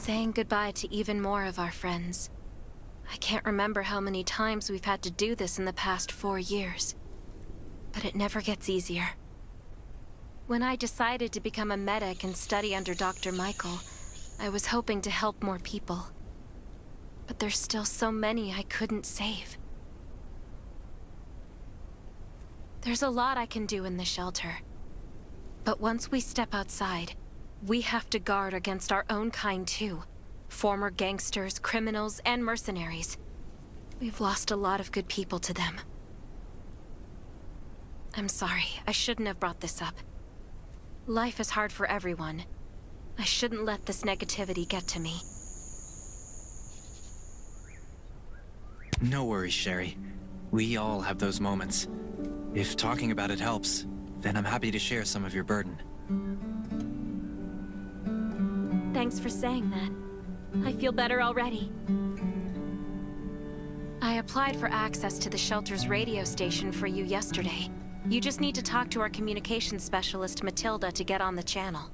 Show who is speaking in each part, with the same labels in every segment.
Speaker 1: saying goodbye to even more of our friends. I can't remember how many times we've had to do this in the past 4 years. But it never gets easier. When I decided to become a medic and study under Dr. Michael, I was hoping to help more people. But there's still so many I couldn't save. There's a lot I can do in the shelter. But once we step outside, we have to guard against our own kind too. Former gangsters, criminals, and mercenaries. We've lost a lot of good people to them. I'm sorry, I shouldn't have brought this up. Life is hard for everyone. I shouldn't let this negativity get to me.
Speaker 2: No worries, Sherry. We all have those moments. If talking about it helps, then I'm happy to share some of your burden.
Speaker 1: Thanks for saying that. I feel better already. I applied for access to the shelter's radio station for you yesterday. You just need to talk to our communications specialist, Matilda, to get on the channel.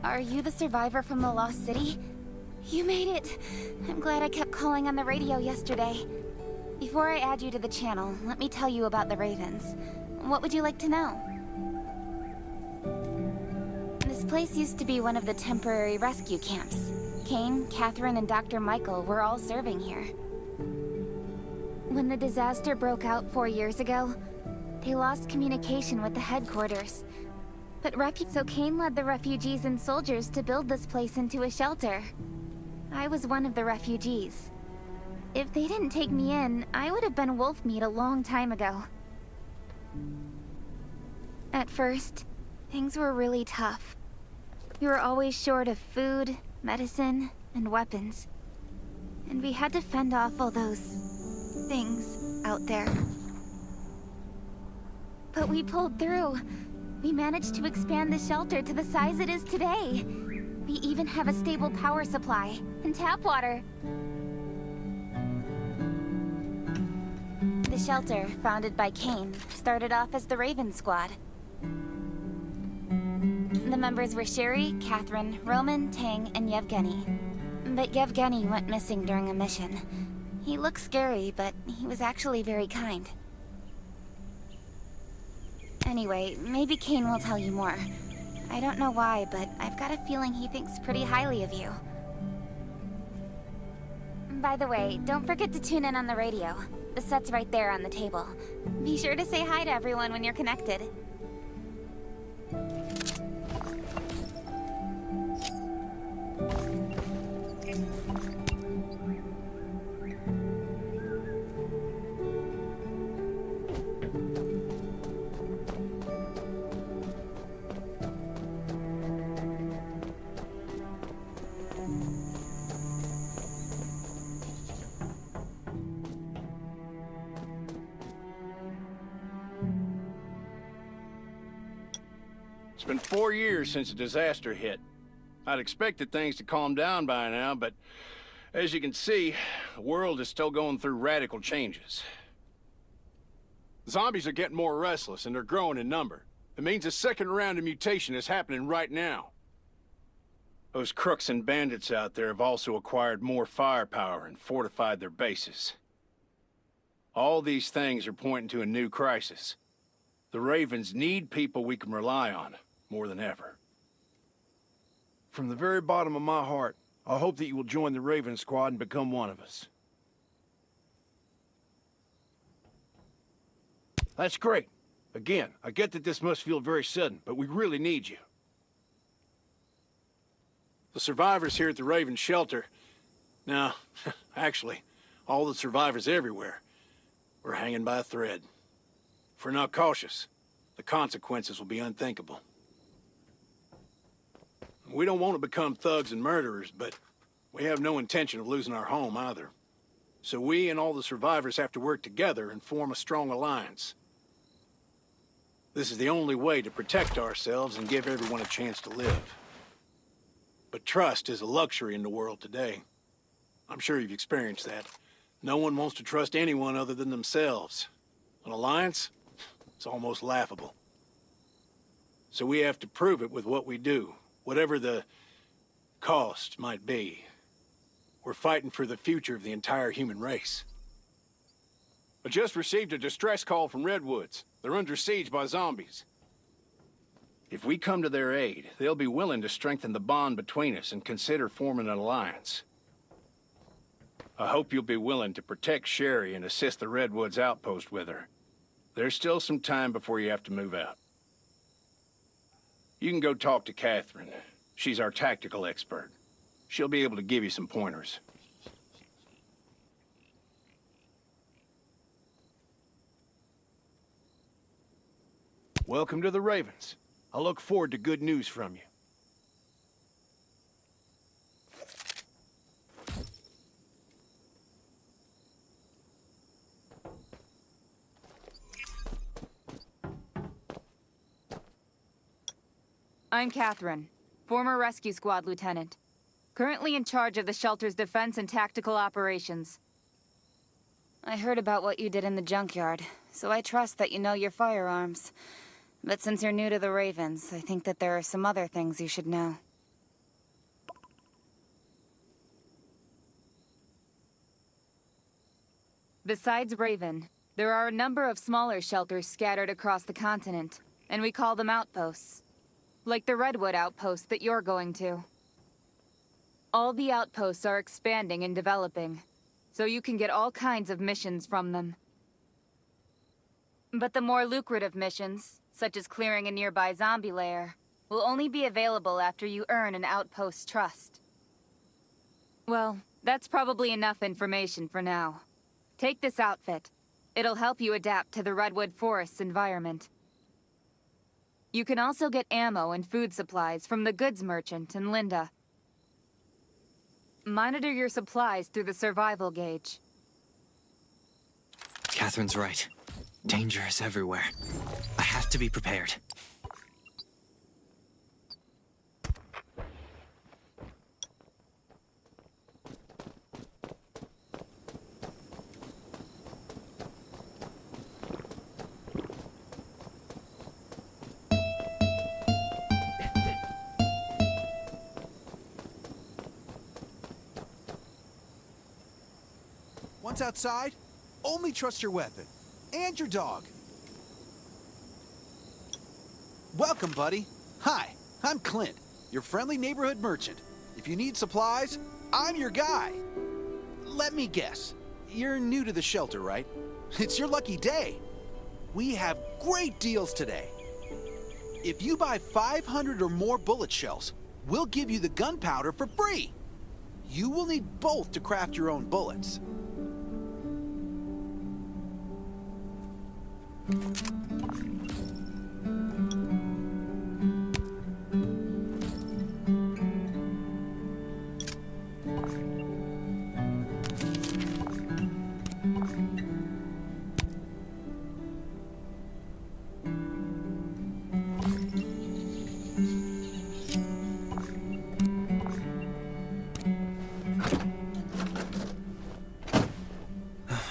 Speaker 3: Are you the survivor from the Lost City? You made it! I'm glad I kept calling on the radio yesterday. Before I add you to the channel, let me tell you about the Ravens. What would you like to know? This place used to be one of the temporary rescue camps. Kane, Catherine, and Dr. Michael were all serving here. When the disaster broke out 4 years ago, they lost communication with the headquarters. So Kane led the refugees and soldiers to build this place into a shelter. I was one of the refugees. If they didn't take me in, I would have been wolf meat a long time ago. At first, things were really tough. We were always short of food, medicine, and weapons. And we had to fend off all those things out there. But we pulled through. We managed to expand the shelter to the size it is today. We even have a stable power supply and tap water. The shelter, founded by Kane, started off as the Raven Squad. The members were Sherry, Catherine, Roman, Tang, and Yevgeny. But Yevgeny went missing during a mission. He looked scary, but he was actually very kind. Anyway, maybe Kane will tell you more. I don't know why, but I've got a feeling he thinks pretty highly of you. By the way, don't forget to tune in on the radio. The set's right there on the table. Be sure to say hi to everyone when you're connected.
Speaker 4: It's been 4 years since the disaster hit. I'd expected things to calm down by now, but as you can see, the world is still going through radical changes. Zombies are getting more restless and they're growing in number. It means a second round of mutation is happening right now. Those crooks and bandits out there have also acquired more firepower and fortified their bases. All these things are pointing to a new crisis. The Ravens need people we can rely on, more than ever.
Speaker 5: From the very bottom of my heart, I hope that you will join the Raven Squad and become one of us. That's great. Again, I get that this must feel very sudden, but we really need you.
Speaker 4: The survivors here at the Raven Shelter... No, actually, all the survivors everywhere. We're hanging by a thread. If we're not cautious, the consequences will be unthinkable. We don't want to become thugs and murderers, but we have no intention of losing our home either. So we and all the survivors have to work together and form a strong alliance. This is the only way to protect ourselves and give everyone a chance to live. But trust is a luxury in the world today. I'm sure you've experienced that. No one wants to trust anyone other than themselves. An alliance? It's almost laughable. So we have to prove it with what we do, whatever the cost might be. We're fighting for the future of the entire human race. I just received a distress call from Redwoods. They're under siege by zombies. If we come to their aid, they'll be willing to strengthen the bond between us and consider forming an alliance. I hope you'll be willing to protect Sherry and assist the Redwoods outpost with her. There's still some time before you have to move out. You can go talk to Catherine. She's our tactical expert. She'll be able to give you some pointers. Welcome to the Ravens. I look forward to good news from you.
Speaker 6: I'm Catherine, former rescue squad lieutenant. Currently in charge of the shelter's defense and tactical operations. I heard about what you did in the junkyard, so I trust that you know your firearms. But since you're new to the Ravens, I think that there are some other things you should know. Besides Raven, there are a number of smaller shelters scattered across the continent, and we call them outposts. Like the Redwood outpost that you're going to. All the outposts are expanding and developing, so you can get all kinds of missions from them. But the more lucrative missions, such as clearing a nearby zombie lair, will only be available after you earn an outpost's trust. Well, that's probably enough information for now. Take this outfit. It'll help you adapt to the Redwood Forest's environment. You can also get ammo and food supplies from the goods merchant in Linda. Monitor your supplies through the survival gauge.
Speaker 2: Catherine's right. Danger is everywhere. I have to be prepared.
Speaker 7: Once outside, only trust your weapon. And your dog. Welcome, buddy. Hi, I'm Clint, your friendly neighborhood merchant. If you need supplies, I'm your guy. Let me guess. You're new to the shelter, right? It's your lucky day. We have great deals today. If you buy 500 or more bullet shells, we'll give you the gunpowder for free. You will need both to craft your own bullets.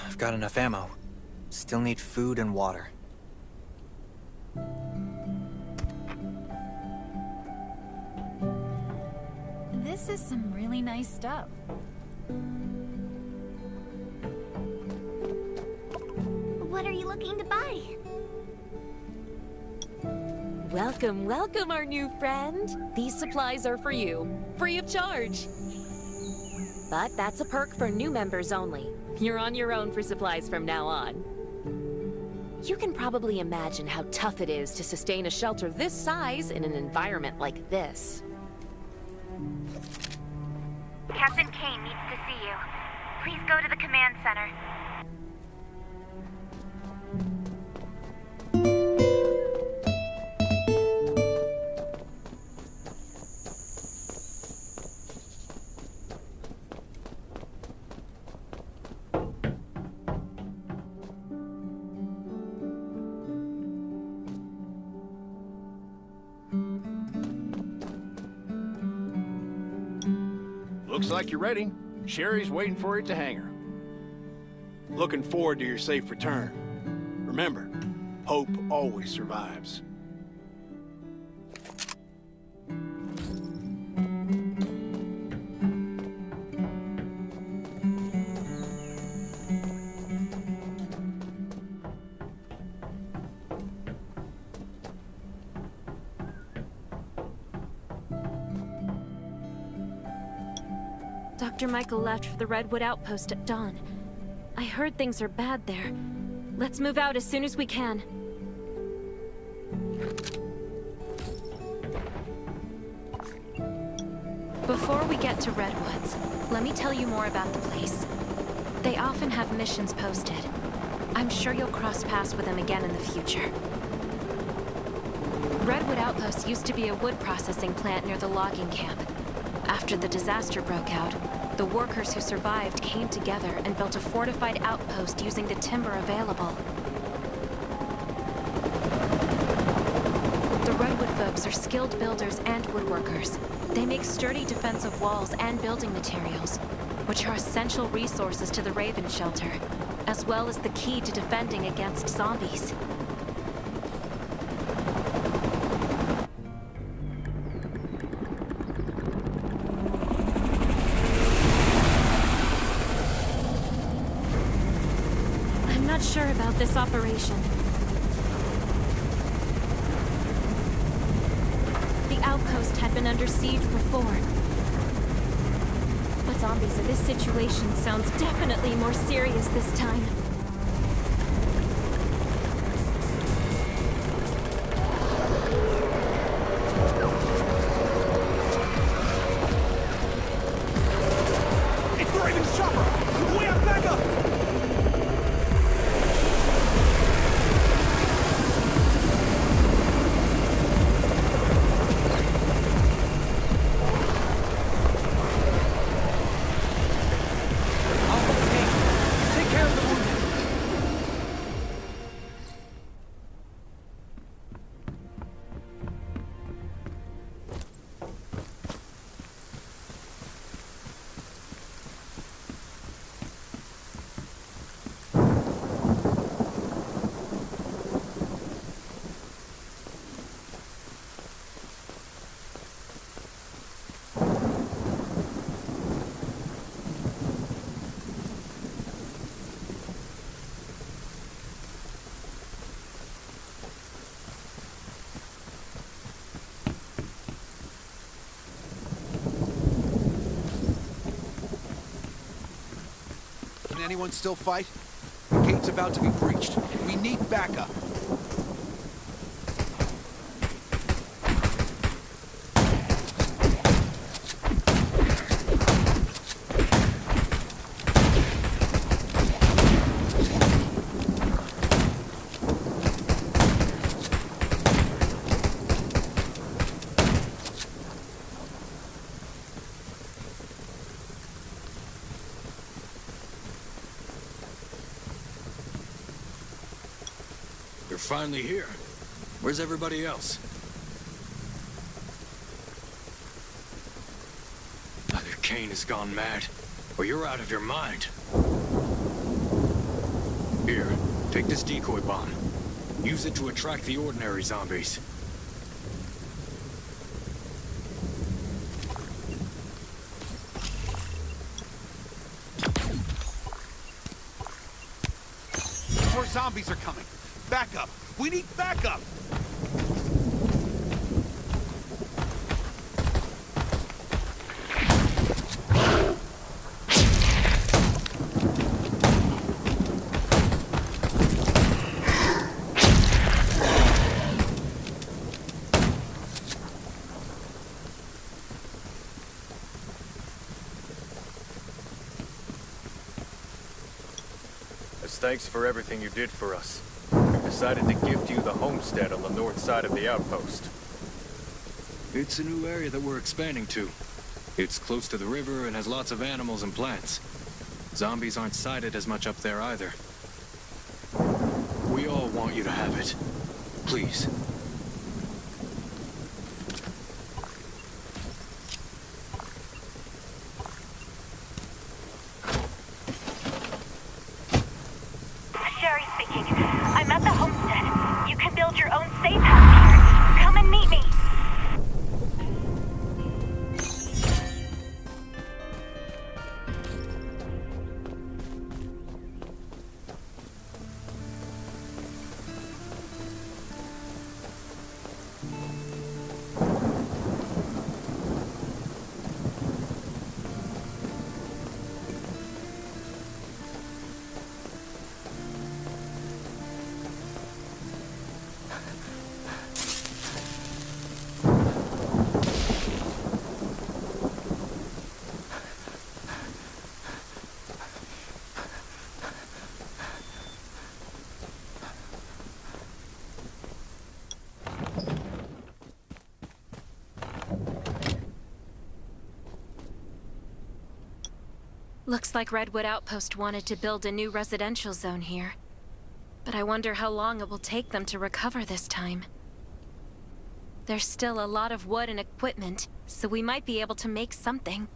Speaker 2: I've got enough ammo. Still need food and water.
Speaker 8: This is some really nice stuff.
Speaker 3: What are you looking to buy?
Speaker 9: Welcome, welcome, our new friend. These supplies are for you, free of charge. But that's a perk for new members only. You're on your own for supplies from now on. You can probably imagine how tough it is to sustain a shelter this size in an environment like this.
Speaker 3: Captain Kane needs to see you. Please go to the command center.
Speaker 4: Looks like you're ready. Sherry's waiting for you at the hangar. Looking forward to your safe return. Remember, hope always survives.
Speaker 1: Dr. Michael left for the Redwood Outpost at dawn. I heard things are bad there. Let's move out as soon as we can. Before we get to Redwoods, let me tell you more about the place. They often have missions posted. I'm sure you'll cross paths with them again in the future. Redwood Outpost used to be a wood processing plant near the logging camp. After the disaster broke out, the workers who survived came together and built a fortified outpost using the timber available. The Redwood folks are skilled builders and woodworkers. They make sturdy defensive walls and building materials, which are essential resources to the Raven Shelter, as well as the key to defending against zombies. I'm not sure about this operation. The outpost had been under siege before. But zombies in this situation sounds definitely more serious this time.
Speaker 7: It's the Raven's chopper! We have backup! Can anyone still fight? The gate's about to be breached. We need backup.
Speaker 10: You're finally here. Where's everybody else? Either Kane has gone mad, or you're out of your mind. Here, take this decoy bomb. Use it to attract the ordinary zombies.
Speaker 7: More zombies are coming. Backup! We need backup!
Speaker 10: As thanks for everything you did for us, we've decided to gift you the homestead on the north side of the outpost. It's a new area that we're expanding to. It's close to the river and has lots of animals and plants. Zombies aren't sighted as much up there either. We all want you to have it. Please.
Speaker 1: Looks like Redwood Outpost wanted to build a new residential zone here. But I wonder how long it will take them to recover this time. There's still a lot of wood and equipment, so we might be able to make something.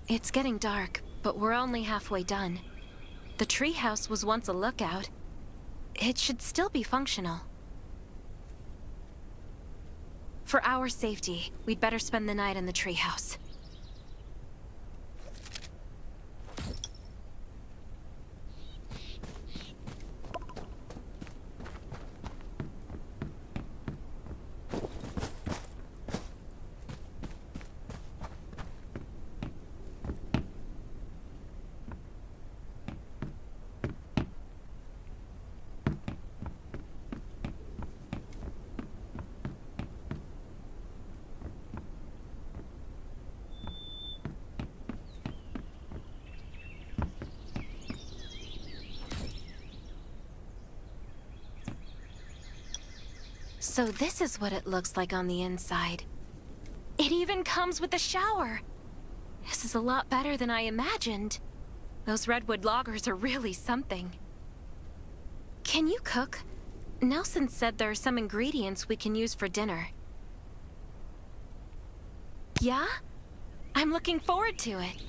Speaker 1: It's getting dark, but we're only halfway done. The treehouse was once a lookout. It should still be functional. For our safety, we'd better spend the night in the treehouse. So this is what it looks like on the inside. It even comes with a shower! This is a lot better than I imagined. Those redwood loggers are really something. Can you cook? Nelson said there are some ingredients we can use for dinner. Yeah? I'm looking forward to it.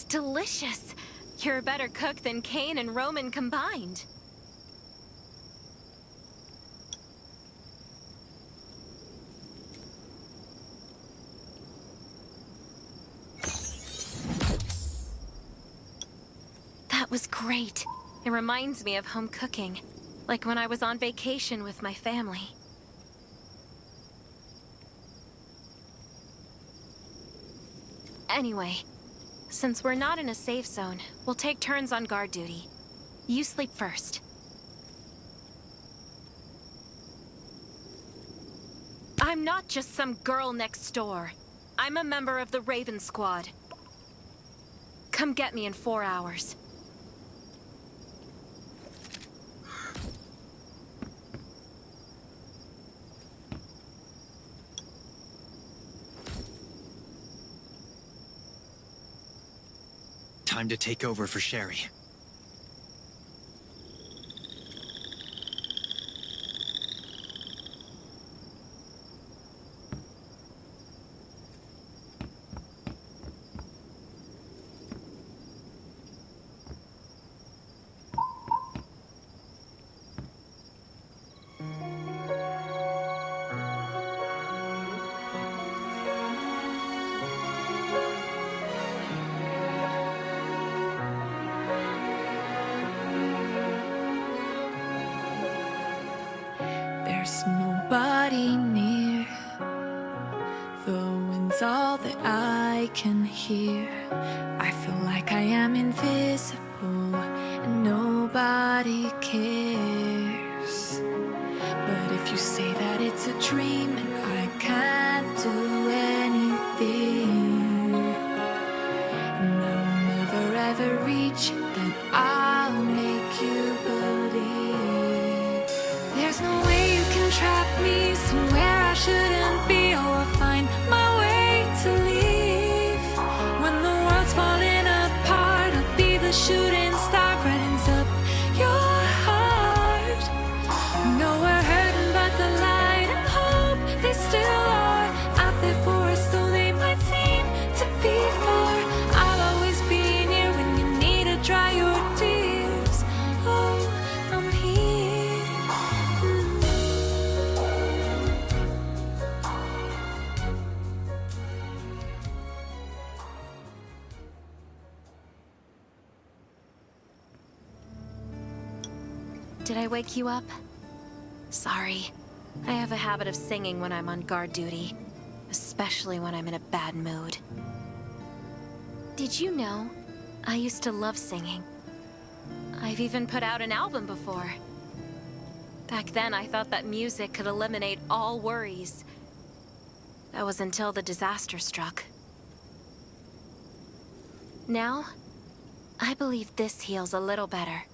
Speaker 1: It's delicious. You're a better cook than Cain and Roman combined. That was great. It reminds me of home cooking, like when I was on vacation with my family. Anyway, since we're not in a safe zone, we'll take turns on guard duty. You sleep first. I'm not just some girl next door. I'm a member of the Raven Squad. Come get me in 4 hours.
Speaker 2: Time to take over for Sherry.
Speaker 11: There's nobody near. The wind's all that I can hear. I feel like I am invisible and nobody cares. But if you say that it's a dream and I can't do anything, and I will never ever reach it, then I'll make you believe. There's no way you can trap me somewhere I shouldn't be. Oh, I'll find my way to leave. When the world's falling apart, I'll be the shooting star, brightens up your heart. No, we're hurting, but the light and hope, they still are out there for us, though they might seem to be far. I'll always be near when you need to dry your tears. Oh, I'm here.
Speaker 1: Did I wake you up? Sorry. I have a habit of singing when I'm on guard duty, especially when I'm in a bad mood. Did you know? I used to love singing. I've even put out an album before. Back then, I thought that music could eliminate all worries. That was until the disaster struck. Now, I believe this heals a little better.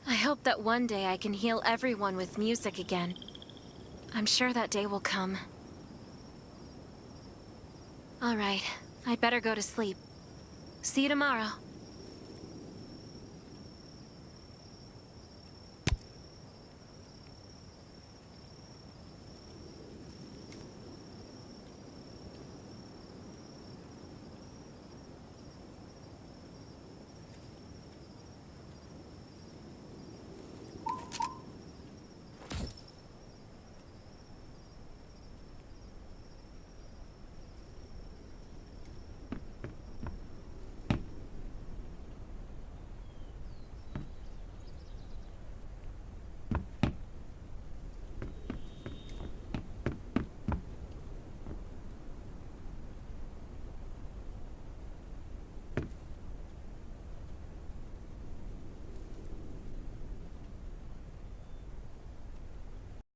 Speaker 1: I hope that one day I can heal everyone with music again. I'm sure that day will come. All right, I'd better go to sleep. See you tomorrow.